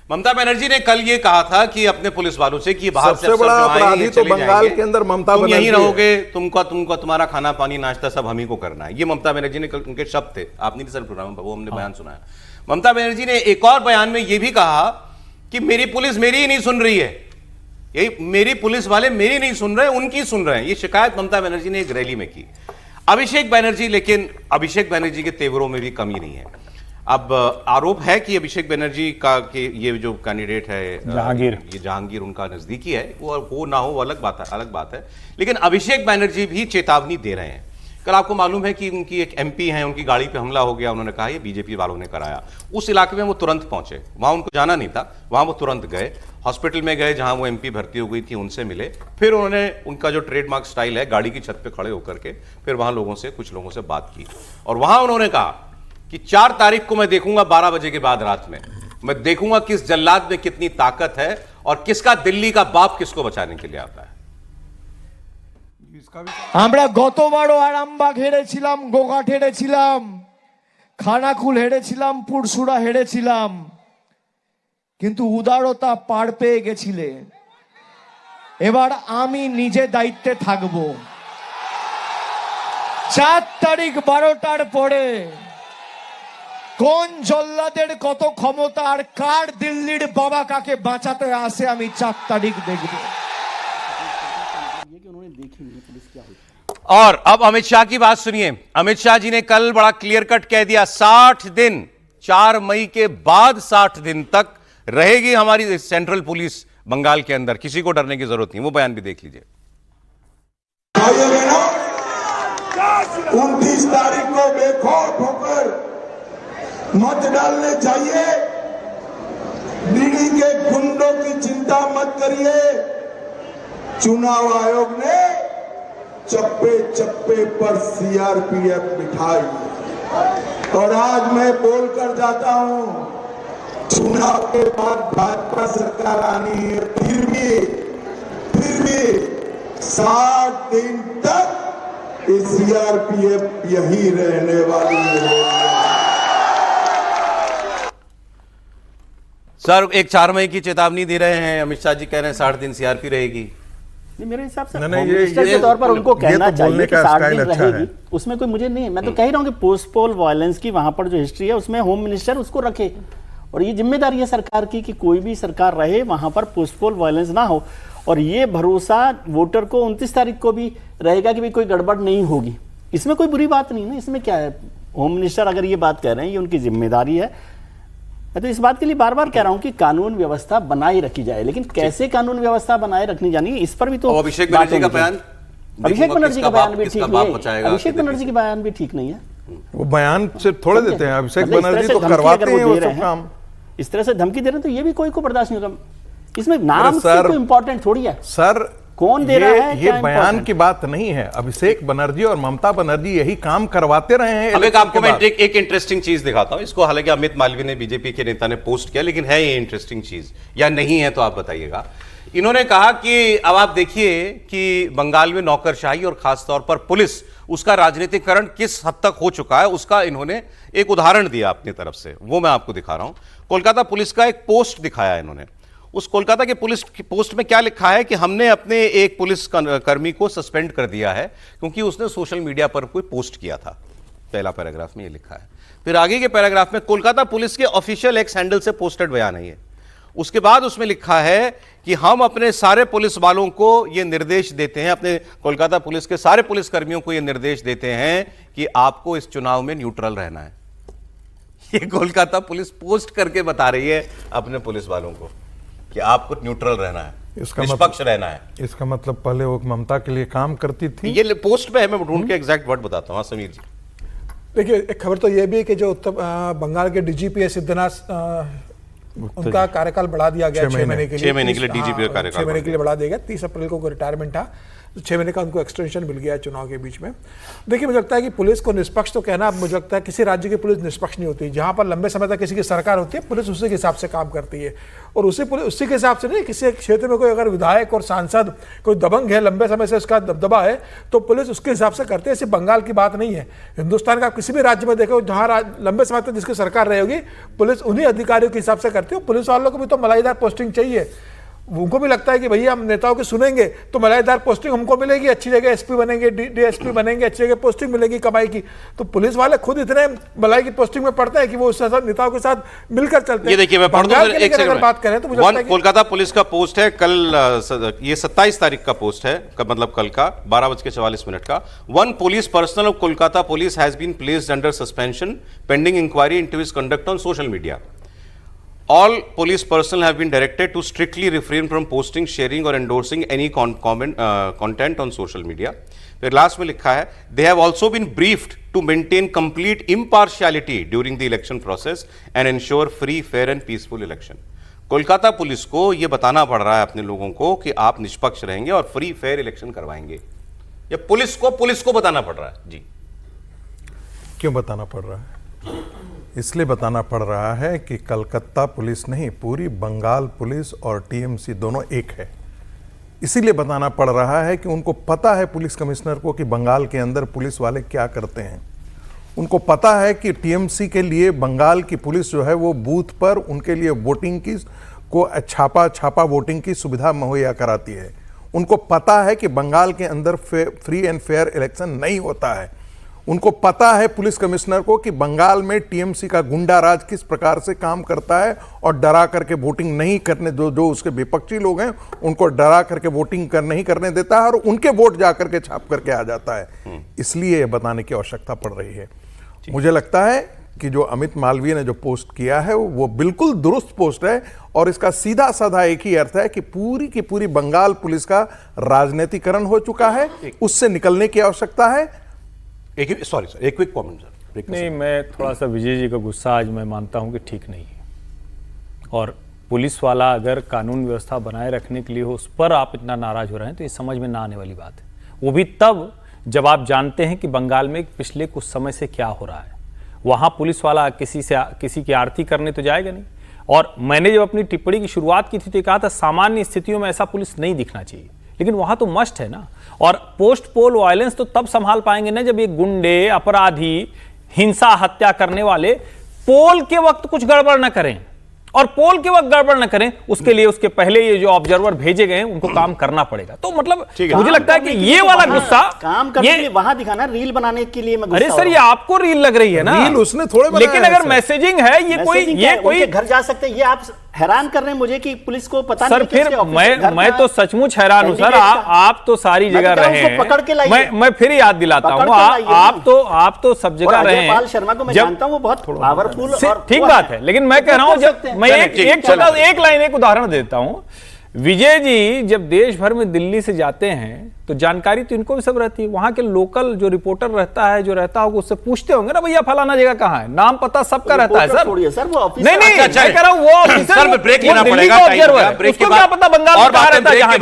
ममता बनर्जी ने कल ये कहा था कि अपने पुलिस वालों से कि बाहर सबसे बड़ा अपराधी तो बंगाल के अंदर ममता बनर्जी, बनर्जी यहीं रहोगे, तुमको तुम्हारा खाना पानी नाश्ता सब हम ही को करना है। ये ममता बनर्जी ने कल, उनके शब्द थे, आपने नहीं सर प्रोग्राम, वो हमने बयान सुनाया। ममता बनर्जी ने एक और बयान में ये भी कहा कि मेरी पुलिस मेरी ही नहीं सुन रही है, यही मेरी पुलिस वाले मेरी नहीं सुन रहे, उनकी सुन रहे हैं। ये शिकायत ममता बनर्जी ने एक रैली में की। अभिषेक बनर्जी, लेकिन अभिषेक बनर्जी के तेवरों में भी कमी नहीं है। अब आरोप है कि अभिषेक बनर्जी का कि ये जो कैंडिडेट है ये जहांगीर उनका नजदीकी है, वो ना हो वो अलग बात है, लेकिन अभिषेक बनर्जी भी चेतावनी दे रहे हैं। कल आपको मालूम है कि उनकी एक एमपी हैं, उनकी गाड़ी पे हमला हो गया, उन्होंने कहा ये बीजेपी वालों ने कराया। उस इलाके में वो तुरंत पहुंचे, वहां उनको जाना नहीं था, वहां वो तुरंत गए, हॉस्पिटल में गए जहां वो एमपी भर्ती हो गई थी, उनसे मिले, फिर उन्होंने उनका जो ट्रेडमार्क स्टाइल है गाड़ी की छत पे खड़े होकर के फिर वहां कुछ लोगों से बात की, और वहां उन्होंने कहा कि 4 तारीख को मैं देखूंगा 12 बजे के बाद रात में, मैं देखूंगा किस जल्लाद में कितनी ताकत है और किसका दिल्ली का बाप किसको बचाने के लिए आता है। আমরা গতবারও আরামবাগ হেরেছিলাম, গোঘাট হেরেছিলাম, খানাকুল হেরেছিলাম, পুরসুরা হেরেছিলাম, কিন্তু উদারতা পার পেয়ে গেছিলে। এবার আমি নিজে দায়িত্বে থাকব। 4 তারিখ 12টার পরে কোন জল্লাদের কত ক্ষমতা আর কার দিল্লির বাবা কাকে বাঁচাতে আসে আমি 4 তারিখ দেখব। और अब अमित शाह की बात सुनिए। अमित शाह जी ने कल बड़ा क्लियर कट कह दिया, 60 दिन 4 मई के बाद 60 दिन तक रहेगी हमारी सेंट्रल पुलिस बंगाल के अंदर, किसी को डरने की जरूरत नहीं। वो बयान भी देख लीजिए। 29 तारीख को बेखौफ होकर मत डालने चाहिए। ईडी के गुंडों की चिंता मत करिए, चुनाव आयोग ने चप्पे चप्पे पर सीआरपीएफ बिठाई, और आज मैं बोलकर जाता हूं, चुनाव के बाद भाजपा सरकार आनी है, फिर भी 60 दिन तक ये सीआरपीएफ यही रहने वाली है। सर, एक 4 मई की चेतावनी दे रहे हैं, अमित शाह जी कह रहे हैं 60 दिन सीआरपी रहेगी। मेरे हिसाब से मिनिस्टर के तौर पर उनको कहना चाहिए कि 60 दिन रहेगी, उसमें कोई मुझे नहीं, मैं तो कह रहा हूँ कि पोस्ट पोल वायलेंस की वहां पर जो हिस्ट्री है उसमें होम मिनिस्टर उसको रखे, और ये जिम्मेदारी है सरकार की कि कोई भी सरकार रहे वहां पर पोस्ट पोल वायलेंस ना हो, और ये भरोसा वोटर को 29 तारीख को भी रहेगा कि भाई कोई गड़बड़ नहीं होगी। इसमें कोई बुरी बात नहीं ना, इसमें क्या है। होम मिनिस्टर अगर ये बात कह रहे हैं ये उनकी जिम्मेदारी है। मैं तो इस बात के लिए बार बार कह रहा हूं कि कानून व्यवस्था बनाए रखी जाए, लेकिन कैसे कानून व्यवस्था बनाए रखनी जानी है इस पर भी तो अभिषेक बनर्जी का बयान, अभिषेक बनर्जी का बयान भी ठीक नहीं है, अभिषेक बनर्जी का बयान भी ठीक नहीं है। वो बयान से थोड़े देते हैं, अभिषेक बनर्जी तो करवाते हैं वो सब काम। इस तरह से धमकी दे रहे हैं तो ये भी कोई को बर्दाश्त नहीं होगा। इसमें नाम से कोई इंपॉर्टेंट थोड़ी है सर, कौन दे रहा है, ये बयान की बात नहीं है। अभिषेक बनर्जी और ममता बनर्जी यही काम करवाते रहे हैं। अब एक आपको मैं एक इंटरेस्टिंग चीज दिखाता हूं, इसको हालांकि अमित मालवीय ने, बीजेपी के नेता ने पोस्ट किया, लेकिन है ये इंटरेस्टिंग चीज या नहीं है तो आप बताइएगा। इन्होंने कहा कि अब आप देखिए कि बंगाल में नौकरशाही और खासतौर पर पुलिस, उसका राजनीतिकरण किस हद तक हो चुका है, उसका इन्होंने एक उदाहरण दिया अपनी तरफ से, वो मैं आपको दिखा रहा हूं। कोलकाता पुलिस का एक पोस्ट दिखाया इन्होंने। उस कोलकाता के पुलिस की पोस्ट में क्या लिखा है कि हमने अपने एक पुलिस कर्मी को सस्पेंड कर दिया है क्योंकि उसने सोशल मीडिया पर कोई पोस्ट किया था। पहला पैराग्राफ में ये लिखा है। फिर आगे के पैराग्राफ में कोलकाता पुलिस के ऑफिशियल एक्स हैंडल से पोस्टेड बयान है ये। उसके बाद उसमें लिखा है कि हम अपने सारे पुलिस वालों को ये निर्देश देते हैं, अपने कोलकाता पुलिस के सारे पुलिस कर्मियों को ये निर्देश देते हैं कि आपको इस चुनाव में न्यूट्रल रहना है। ये कोलकाता पुलिस पोस्ट करके बता रही है अपने पुलिस वालों को कि आपको न्यूट्रल रहना है, निष्पक्ष रहना है। इसका मतलब पहले वो ममता के लिए काम करती थी। ये पोस्ट पे है, मैं ढूंढ के एग्जैक्ट वर्ड बताता हूँ। समीर जी देखिए, एक खबर तो ये भी है कि जो बंगाल के डीजीपी है सिद्धनाथ, उनका कार्यकाल बढ़ा दिया गया 6 महीने के लिए। 6 महीने के लिए डीजीपी का कार्यकाल 6 महीने के लिए बढ़ा दिया गया। 30 अप्रैल को रिटायरमेंट था। 6 महीने का उनको एक्सटेंशन मिल गया है चुनाव के बीच में। देखिए, मुझे लगता है कि पुलिस को निष्पक्ष तो कहना, मुझे लगता है किसी राज्य की पुलिस निष्पक्ष नहीं होती। जहां पर लंबे समय तक किसी की सरकार होती है, पुलिस उसी के हिसाब से काम करती है, और उसी के हिसाब से नहीं। किसी क्षेत्र में कोई अगर विधायक और सांसद कोई दबंग है, लंबे समय से उसका दबदबा है, तो पुलिस उसके हिसाब से करती है। सिर्फ बंगाल की बात नहीं है, हिंदुस्तान का किसी भी राज्य में देखो जहां लंबे समय तक जिसकी सरकार रहेगी, पुलिस उन्हीं अधिकारियों के हिसाब से करती है। पुलिस वालों को भी तो मलाईदार पोस्टिंग चाहिए। उनको भी लगता है कि भैया हम नेताओं के सुनेंगे तो मलाईदार पोस्टिंग हमको मिलेगी, अच्छी जगह एसपी बनेंगे, डीएसपी बनेंगे, अच्छी जगह पोस्टिंग मिलेगी कमाई की। तो पुलिस वाले खुद इतने मलाई की पोस्टिंग में पड़ते हैं कि वो उस नेताओं के साथ मिलकर चलते हैं। ये देखिए, मैं पढ़ दूं, अगर बात करें तो मुझे लगता है कि कोलकाता पुलिस का पोस्ट है कल, ये 27 तारीख का पोस्ट है, मतलब कल का 12:44 का। One police personnel of Kolkata police has been placed under suspension pending inquiry into his conduct on social media. All police personnel have been directed to strictly refrain from posting, sharing or endorsing any content on social media. फिर last में लिखा है, they have also been briefed to maintain complete impartiality during the election process and ensure free, fair and peaceful election. Kolkata police को यह बताना पड़ रहा है अपने लोगों को कि आप निष्पक्ष रहेंगे और फ्री फेयर इलेक्शन करवाएंगे। ये पुलिस को बताना पड़ रहा है। जी, क्यों बताना पड़ रहा है? इसलिए बताना पड़ रहा है कि कलकत्ता पुलिस नहीं, पूरी बंगाल पुलिस और टीएमसी दोनों एक है। इसीलिए बताना पड़ रहा है कि उनको पता है, पुलिस कमिश्नर को, कि बंगाल के अंदर पुलिस वाले क्या करते हैं। उनको पता है कि टीएमसी के लिए बंगाल की पुलिस जो है वो बूथ पर उनके लिए वोटिंग की को छापा वोटिंग की सुविधा मुहैया कराती है। उनको पता है कि बंगाल के अंदर फ्री एंड फेयर इलेक्शन नहीं होता है। उनको पता है पुलिस कमिश्नर को कि बंगाल में टीएमसी का गुंडा राज किस प्रकार से काम करता है और डरा करके वोटिंग नहीं करने, जो उसके विपक्षी लोग हैं उनको डरा करके वोटिंग नहीं करने देता है और उनके वोट जा करके छाप करके आ जाता है। इसलिए यह बताने की आवश्यकता पड़ रही है। मुझे लगता है कि जो अमित मालवीय ने जो पोस्ट किया है वो बिल्कुल दुरुस्त पोस्ट है, और इसका सीधा साधा एक ही अर्थ है कि पूरी की पूरी बंगाल पुलिस का राजनीतिकरण हो चुका है, उससे निकलने की आवश्यकता है। एक क्विक कमेंट सर। नहीं, मैं थोड़ा सा विजय जी का गुस्सा आज मैं मानता हूं कि ठीक नहीं है, और पुलिस वाला अगर कानून व्यवस्था बनाए रखने के लिए हो, उस पर आप इतना नाराज हो रहे हैं तो ये समझ में ना आने वाली बात है। वो भी तब जब आप जानते हैं कि बंगाल में पिछले कुछ समय से क्या हो रहा है। वहां पुलिस वाला किसी की आरती करने तो जाएगा नहीं। और मैंने जब अपनी टिप्पणी की शुरुआत की थी तो कहा था सामान्य स्थितियों में ऐसा पुलिस नहीं दिखना चाहिए, लेकिन वहां तो मस्ट है ना। और पोस्ट पोल वायलेंस तो तब संभाल पाएंगे ना जब ये गुंडे, अपराधी, हिंसा, हत्या करने वाले पोल के वक्त कुछ गड़बड़ ना करें, और पोल के वक्त गड़बड़ न करें। उसके लिए उसके पहले ये जो ऑब्जर्वर भेजे गए हैं उनको काम करना पड़ेगा। तो मतलब मुझे लगता है कि ये वाला गुस्सा काम करने के लिए वहां दिखाना, रील बनाने के लिए मैं गुस्सा। अरे सर, ये आपको रील लग रही है ना, रील उसने थोड़े बनाया। लेकिन अगर मैसेजिंग है, ये कोई घर जा सकते हैं। ये आप हैरान कर रहे हैं मुझे कि पुलिस को पता सर, नहीं। फिर मैं तो सचमुच हैरान हूं सर। आप तो सारी जगह रहे हैं। मैं फिर याद दिलाता हूं, आप तो सब जगह रहे हैं। पाल शर्मा को मैं जानता हूं, वो बहुत पावरफुल और ठीक बात है, लेकिन मैं कह रहा हूं, जब मैं एक लाइन एक उदाहरण देता हूं। विजय जी जब देश भर में दिल्ली से जाते हैं तो जानकारी तो इनको भी सब रहती है। वहां के लोकल जो रिपोर्टर रहता है, जो रहता होगा, उससे पूछते होंगे ना, भैया फलाना जगह कहाँ है, नाम पता सबका रहता है सर। नहीं, मैं कह रहा हूं वो ऑफिसर, ब्रेक लेना पड़ेगा, उसको क्या पता बंगाल में कहाँ रहता है।